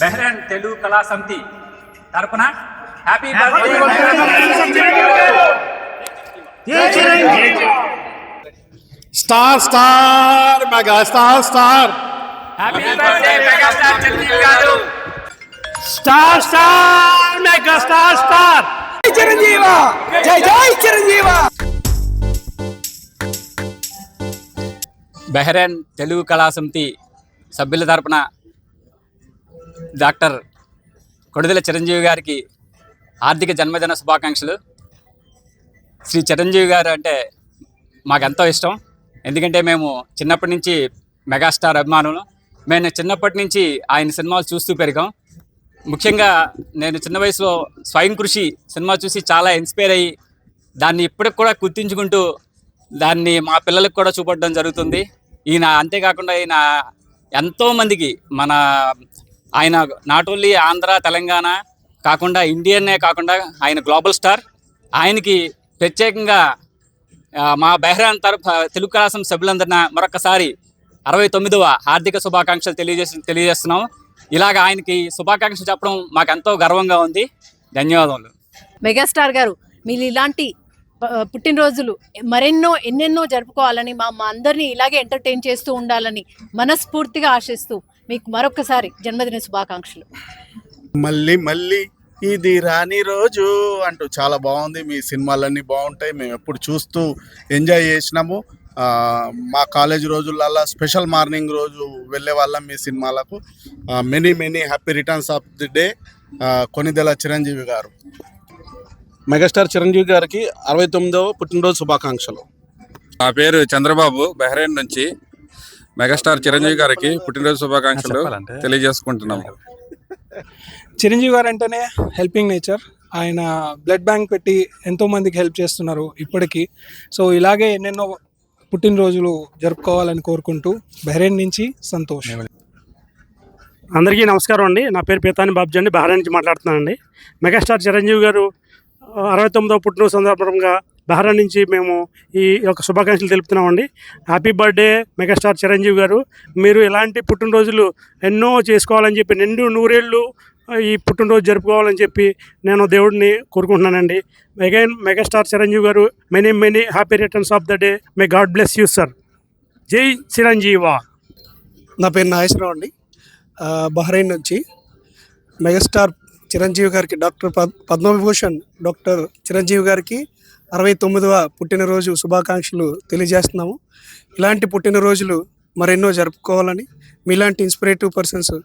బెహ్రెన్ తెలుగు కళా సమితి తరపున happy birthday star star mega star star happy birthday megastar Chiranjeevi garu. Star star mega star star Chiranjeeva జై జై చిరంజీవ. బెహ్రెన్ తెలుగు కళా సమితి సభ్యుల తరపున డాక్టర్ కొడిదెల చిరంజీవి గారికి హార్దిక జన్మదిన శుభాకాంక్షలు. శ్రీ చిరంజీవి గారు అంటే మాకెంతో ఇష్టం. ఎందుకంటే మేము చిన్నప్పటి నుంచి మెగాస్టార్ అభిమానులు. మేము చిన్నప్పటి నుంచి ఆయన సినిమాలు చూస్తూ పెరిగాం. ముఖ్యంగా నేను చిన్న వయసులో స్వయం కృషి సినిమా చూసి చాలా ఇన్స్పైర్ అయ్యి దాన్ని ఇప్పటికి కూడా గుర్తించుకుంటూ దాన్ని మా పిల్లలకు కూడా చూపడడం జరుగుతుంది. ఈయన అంతేకాకుండా ఈయన ఎంతోమందికి ఆయన నాట్ ఓన్లీ ఆంధ్ర తెలంగాణ కాకుండా ఇండియన్నే కాకుండా ఆయన గ్లోబల్ స్టార్. ఆయనకి ప్రత్యేకంగా మా బెహ్రెన్ తెలుగు కళా సమితి సభ్యులందరిన మరొకసారి 69వ హార్దిక శుభాకాంక్షలు తెలియజేస్తున్నాం. ఇలాగ ఆయనకి శుభాకాంక్షలు చెప్పడం మాకు ఎంతో గర్వంగా ఉంది. ధన్యవాదములు. మెగాస్టార్ గారు, మీరు ఇలాంటి పుట్టినరోజులు ఎన్నెన్నో జరుపుకోవాలని, మా అందరినీ ఇలాగే ఎంటర్టైన్ చేస్తూ ఉండాలని మనస్ఫూర్తిగా ఆశిస్తూ మీకు మరొకసారి జన్మదిన శుభాకాంక్షలు. మళ్ళీ మళ్ళీ ఇది రాని రోజు అంటూ చాలా బాగుంది. మీ సినిమాలన్నీ బాగుంటాయి, మేము ఎప్పుడు చూస్తూ ఎంజాయ్ చేసినాము. మా కాలేజ్ రోజులల్లో స్పెషల్ మార్నింగ్ రోజు వెళ్ళే వాళ్ళం మీ సినిమాలకు. Many happy returns of the day Konidela Chiranjeevi గారు. మెగాస్టార్ చిరంజీవి గారికి 69వ పుట్టినరోజు శుభాకాంక్షలు. నా పేరు చంద్రబాబు, బెహ్రెన్ నుంచి. మెగాస్టార్ చిరంజీవి గారికి పుట్టినరోజు శుభాకాంక్షలు తెలియజేసుకుంటున్నాము. చిరంజీవి గారు అంటేనే హెల్పింగ్ నేచర్. ఆయన బ్లడ్ బ్యాంక్ పెట్టి ఎంతోమందికి హెల్ప్ చేస్తున్నారు ఇప్పటికీ. సో ఇలాగే ఎన్నెన్నో పుట్టినరోజులు జరుపుకోవాలని కోరుకుంటూ బెహ్రెన్ నుంచి సంతోష్. అందరికీ నమస్కారం అండి. నా పేరు పేతాని బాబ్జీ అండి, బెహ్రెన్ నుంచి మాట్లాడుతున్నానండి. మెగాస్టార్ చిరంజీవి గారు 69వ పుట్టినరోజు సందర్భంగా బెహ్రెన్ నుంచి మేము ఈ యొక్క శుభాకాంక్షలు తెలుపుతున్నామండి. హ్యాపీ బర్త్డే మెగాస్టార్ చిరంజీవి గారు. మీరు ఇలాంటి పుట్టినరోజులు ఎన్నో చేసుకోవాలని చెప్పి, నిండు నూరేళ్ళు ఈ పుట్టినరోజు జరుపుకోవాలని చెప్పి నేను దేవుడిని కోరుకుంటున్నానండి. అగైన్ మెగాస్టార్ చిరంజీవి గారు, many happy returns of the day. May God bless you sir. జై చిరంజీవ. నా పేరు నాగేశ్వరరావు అండి, బహ్రెయిన్ నుంచి. మెగాస్టార్ చిరంజీవి గారికి, డాక్టర్ పద్మవిభూషణ్ డాక్టర్ చిరంజీవి గారికి 69వ పుట్టినరోజు శుభాకాంక్షలు తెలియజేస్తున్నాము. ఇలాంటి పుట్టినరోజులు మరెన్నో జరుపుకోవాలని, మీలాంటి ఇన్స్పిరేటివ్ పర్సన్స్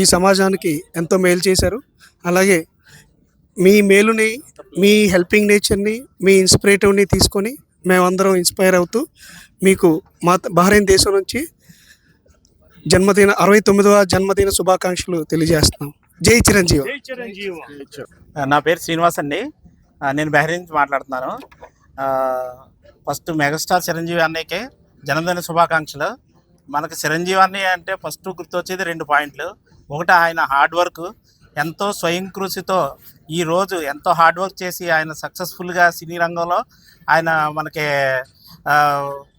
ఈ సమాజానికి ఎంతో మేలు చేశారు. అలాగే మీ మేలుని, మీ హెల్పింగ్ నేచర్ని, మీ ఇన్స్పిరేటివ్ని తీసుకొని మేమందరం ఇన్స్పైర్ అవుతూ మీకు మా బహ్రెయిన్ దేశం నుంచి 69వ జన్మదిన శుభాకాంక్షలు తెలియజేస్తున్నాం. జై చిరంజీవి. నా పేరు శ్రీనివాస్ అండి, నేను బెహ్రెయిన్ నుంచి మాట్లాడుతున్నాను. ఫస్ట్ మెగాస్టార్ చిరంజీవి అన్నయ్యకే జన్మదిన శుభాకాంక్షలు. మనకు చిరంజీవి అన్నయ్య అంటే ఫస్ట్ గుర్తొచ్చేది 2 పాయింట్లు. ఒకటి, ఆయన హార్డ్ వర్క్. ఎంతో స్వయం కృషితో ఈరోజు ఎంతో హార్డ్ వర్క్ చేసి ఆయన సక్సెస్ఫుల్గా సినీ రంగంలో ఆయన మనకి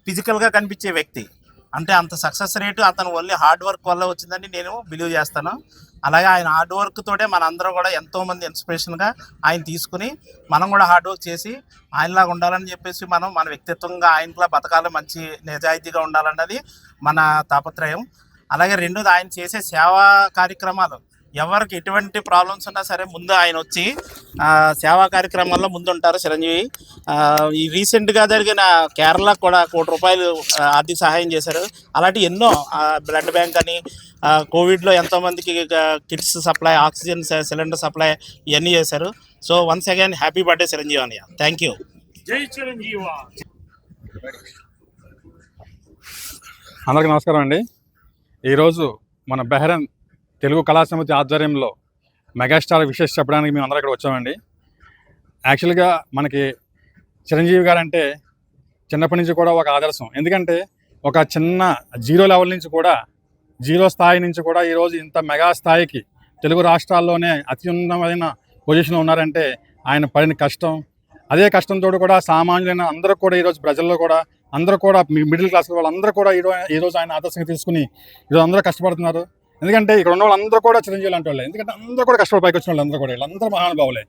ఫిజికల్గా కనిపించే వ్యక్తి. అంటే అంత సక్సెస్ రేటు అతను ఓన్లీ హార్డ్ వర్క్ వల్ల వచ్చిందని నేను బిలీవ్ చేస్తాను. అలాగే ఆయన హార్డ్ వర్క్ తోటే మనందరం కూడా ఎంతోమంది ఇన్స్పిరేషన్గా ఆయన తీసుకుని మనం కూడా హార్డ్ వర్క్ చేసి ఆయనలాగా ఉండాలని చెప్పేసి మన వ్యక్తిత్వంగా ఆయనలా బతకాలి, మంచి నిజాయితీగా ఉండాలన్నది మన తాపత్రయం. అలాగే రెండోది, ఆయన చేసే సేవా కార్యక్రమాలు. ఎవరికి ఎటువంటి ప్రాబ్లమ్స్ ఉన్నా సరే ముందు ఆయన వచ్చి సేవా కార్యక్రమాల్లో ముందుంటారు చిరంజీవి. ఈ రీసెంట్గా జరిగిన కేరళ కూడా ₹1 ఆర్థిక సహాయం చేశారు. అలాంటి ఎన్నో, బ్లడ్ బ్యాంక్ అని, కోవిడ్లో ఎంతోమందికి kits supply, oxygen cylinder supply ఇవన్నీ చేశారు. So once again happy birthday Chiranjeevi అన్నయ్య. Thank you. జై చిరంజీవ. అందరికీ నమస్కారం అండి. ఈరోజు మన బెహ్రెన్ తెలుగు కళా సమితి ఆధ్వర్యంలో మెగాస్టార్ విశేష చెప్పడానికి మేము అందరం ఇక్కడ వచ్చామండి. యాక్చువల్గా మనకి చిరంజీవి గారు అంటే చిన్నప్పటి నుంచి కూడా ఒక ఆదర్శం. ఎందుకంటే ఒక చిన్న జీరో లెవెల్ నుంచి కూడా, జీరో స్థాయి నుంచి కూడా ఈరోజు ఇంత మెగా స్థాయికి తెలుగు రాష్ట్రాల్లోనే అత్యున్నతమైన పొజిషన్లో ఉన్నారంటే ఆయన పడిన కష్టం. అదే కష్టంతో కూడా సామాన్యులైన అందరూ కూడా ఈరోజు ప్రజల్లో కూడా అందరూ కూడా మిడిల్ క్లాస్ వాళ్ళందరూ కూడా ఈరోజు ఆయన ఆదర్శంగా తీసుకుని ఈరోజు అందరూ కష్టపడుతున్నారు. ఎందుకంటే ఇక్కడ ఉన్న వాళ్ళందరూ కూడా చిరంజీవి లాంటి వాళ్ళే. ఎందుకంటే అందరూ కూడా కష్టపడి పైకి వచ్చిన వాళ్ళు అందరూ కూడా, వీళ్ళందరూ మహానుభావులే.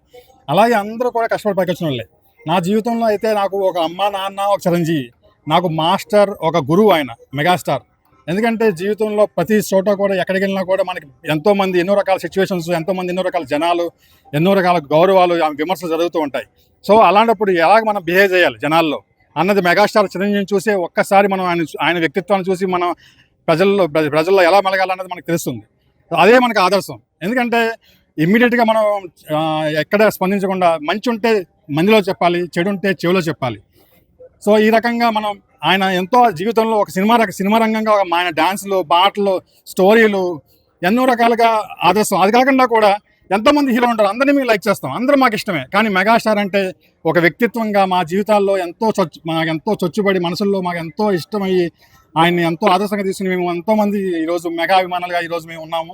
అలాగే అందరూ కూడా కష్టపడి పైకి వచ్చిన వాళ్ళే. నా జీవితంలో అయితే నాకు ఒక అమ్మ నాన్న ఒక చిరంజీవి, నాకు మాస్టర్ ఒక గురువు ఆయన మెగాస్టార్. ఎందుకంటే జీవితంలో ప్రతి చోట కూడా ఎక్కడికి వెళ్ళినా కూడా మనకి ఎంతోమంది ఎన్నో రకాల సిచ్యువేషన్స్, ఎంతోమంది ఎన్నో రకాల జనాలు, ఎన్నో రకాల గౌరవాలు, విమర్శలు జరుగుతూ ఉంటాయి. సో అలాంటప్పుడు ఎలాగ మనం బిహేవ్ చేయాలి జనాల్లో అన్నది మెగాస్టార్ చిరంజీవిని చూసే ఒక్కసారి మనం ఆయన వ్యక్తిత్వాన్ని చూసి మనం ప్రజల్లో ఎలా మెలగాలన్నది మనకు తెలుస్తుంది. అదే మనకు ఆదర్శం. ఎందుకంటే ఇమ్మీడియట్గా మనం ఎక్కడ స్పందించకుండా మంచి ఉంటే మందిలో చెప్పాలి, చెడు ఉంటే చెవిలో చెప్పాలి. సో ఈ రకంగా మనం ఆయన ఎంతో జీవితంలో ఒక సినిమా రంగంగా ఆయన డాన్సులు, పాటలు, స్టోరీలు ఎన్నో రకాలుగా ఆదర్శం. అది కాకుండా కూడా ఎంతోమంది హీరో ఉంటారు, అందరినీ మేము లైక్ చేస్తాం, అందరూ మాకు ఇష్టమే. కానీ మెగాస్టార్ అంటే ఒక వ్యక్తిత్వంగా మా జీవితాల్లో మాకు ఎంతో చొచ్చుబడి మనసుల్లో మాకు ఎంతో ఇష్టమయ్యి ఆయన్ని ఎంతో ఆదర్శంగా తీసుకుని మేము ఎంతోమంది ఈరోజు మెగా అభిమానులుగా ఈరోజు మేము ఉన్నాము.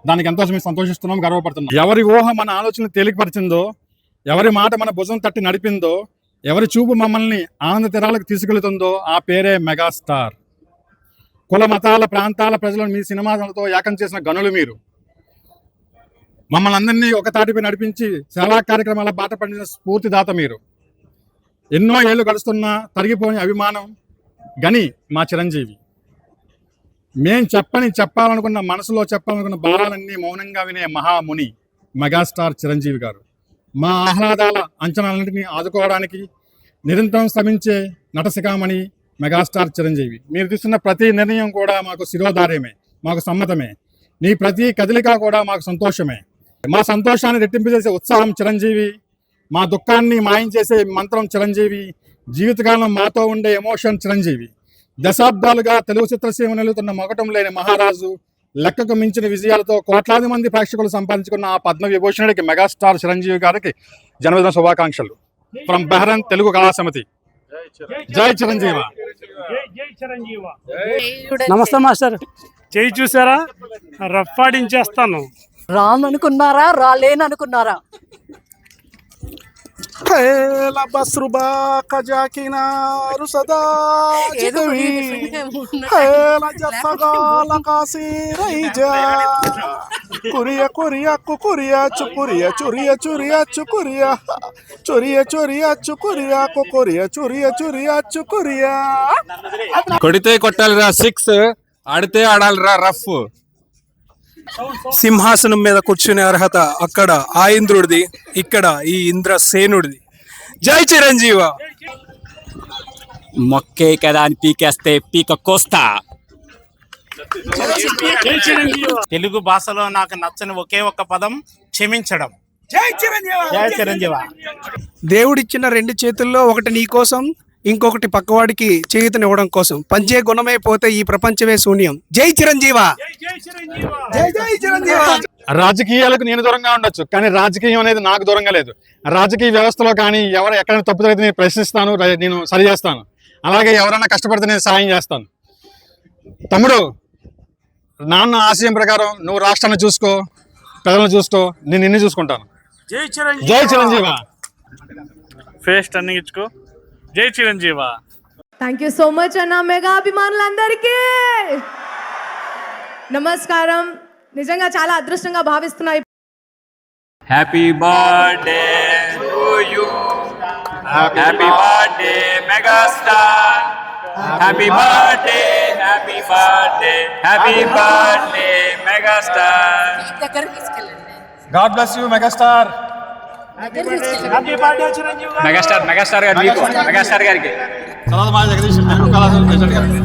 దానికి ఎంతో మేము సంతోషిస్తున్నాం, గర్వపడుతున్నాం. ఎవరి ఊహ మన ఆలోచనలు తేలికపరిచిందో, ఎవరి మాట మన భుజం తట్టి నడిపిందో, ఎవరి చూపు మమ్మల్ని ఆనంద తీరాలకు తీసుకెళ్తుందో ఆ పేరే మెగాస్టార్. కుల మతాల ప్రాంతాల ప్రజలను మీ సినిమాలతో ఏకం చేసిన గనులు మీరు. మమ్మల్ని అందరినీ ఒక తాటిపై నడిపించి సేవా కార్యక్రమాల బాట పడిన స్ఫూర్తిదాత మీరు. ఎన్నో ఏళ్ళు గడుస్తున్నా తరిగిపోని అభిమానం గని మా చిరంజీవి. మేం చెప్పాలనుకున్న మనసులో చెప్పాలనుకున్న భారాలన్నీ మౌనంగా వినే మహాముని మెగాస్టార్ చిరంజీవి గారు. మా ఆహ్లాదాల అంచనాలన్నింటినీ ఆదుకోవడానికి నిరంతరం శ్రమించే నటశిఖామణి మెగాస్టార్ చిరంజీవి. మీరు తీసుకున్న ప్రతి నిర్ణయం కూడా మాకు శిరోధార్యమే, మాకు సమ్మతమే. నీ ప్రతి కదలిక కూడా మాకు సంతోషమే. మా సంతోషాన్ని రెట్టింపు చేసే ఉత్సాహం చిరంజీవి, మా దుఃఖాన్ని మాయం చేసే మంత్రం చిరంజీవి, జీవితకాలం మాతో ఉండే ఎమోషన్ చిరంజీవి. దశాబ్దాలుగా తెలుగు చిత్రసీమ నిలుతున్న మొగటం లేని మహారాజు, లెక్కకు మించిన విజయాలతో కోట్లాది మంది ప్రేక్షకులు సంపాదించుకున్న ఆ పద్మవిభూషణుడికి మెగాస్టార్ చిరంజీవి గారికి జన్మదిన శుభాకాంక్షలు ఫ్రమ్ బెహ్రన్ తెలుగు కళా సమితి. జై చిరంజీవ. నమస్తే మాస్టర్. చేయి చూసారా, రఫ్ఫాడించేస్తాను. రాననుకున్నారా, రాలేననుకున్నారా? బస్రుబా కజాకినారు సదా ఏదో కురియా కురియా కురియా చుకురియా చురియా చురియా చుకురియా చొరియా చొరియా చుకురియా కురియా చురియా చురియా చుకురియా. కొడితే కొట్టాలిరా 6, ఆడితే ఆడాలిరా రఫ్. సింహాసనం మీద కూర్చునే అర్హత అక్కడ ఆ ఇంద్రుడిది, ఇక్కడ ఈ ఇంద్రసేనుడిది. జై చిరంజీవ. మొక్కే కదా అని పీకేస్తే పీక కోస్తా. తెలుగు భాషలో నాకు నచ్చని ఒకే ఒక్క పదం క్షమించడం. జై చిరంజీవ. జై చిరంజీవ. దేవుడిచ్చిన 2 చేతుల్లో ఒకటి నీ కోసం, ఇంకొకటి పక్కవాడికి చేయుతనివ్వడం కోసం. పంచే గుణమే పోతే ఈ ప్రపంచమే శూన్యం. జై చిరంజీవ. జై జై చిరంజీవ. రాజకీయాలకు నేను దూరంగా ఉండొచ్చు, కానీ రాజకీయం అనేది నాకు దూరంగా లేదు. రాజకీయ వ్యవస్థలో కానీ ఎవరు ఎక్కడైనా తప్పు జరిగితే నేను ప్రశ్నిస్తాను, నేను సరి చేస్తాను. అలాగే ఎవరైనా కష్టపడితే నేను సాయం చేస్తాను. తమ్ముడు, నాన్న ఆశయం ప్రకారం నువ్వు రాష్ట్రాన్ని చూసుకో, ప్రజలను చూసుకో, నేను నిన్ను చూసుకుంటాను. జై చిరంజీవ. జై చిరంజీవ. ఫేస్ టర్నింగ్ ఇచ్చుకో. జై Chiranjeeva. Thank you so much అన్న. మెగా అభిమానులందరికీ నమస్కారం. నిజంగా చాలా అదృష్టంగా భావిస్తున్నా. Happy birthday to you, happy birthday megastar, happy birthday, happy birthday, happy birthday megastar. God bless you megastar. Megastar garu మీకు, మెగాస్టార్ గారికి తర్వాత మా జగదీష్ తెలుగు కళాశాల ప్రెసిడెంట్ గారికి.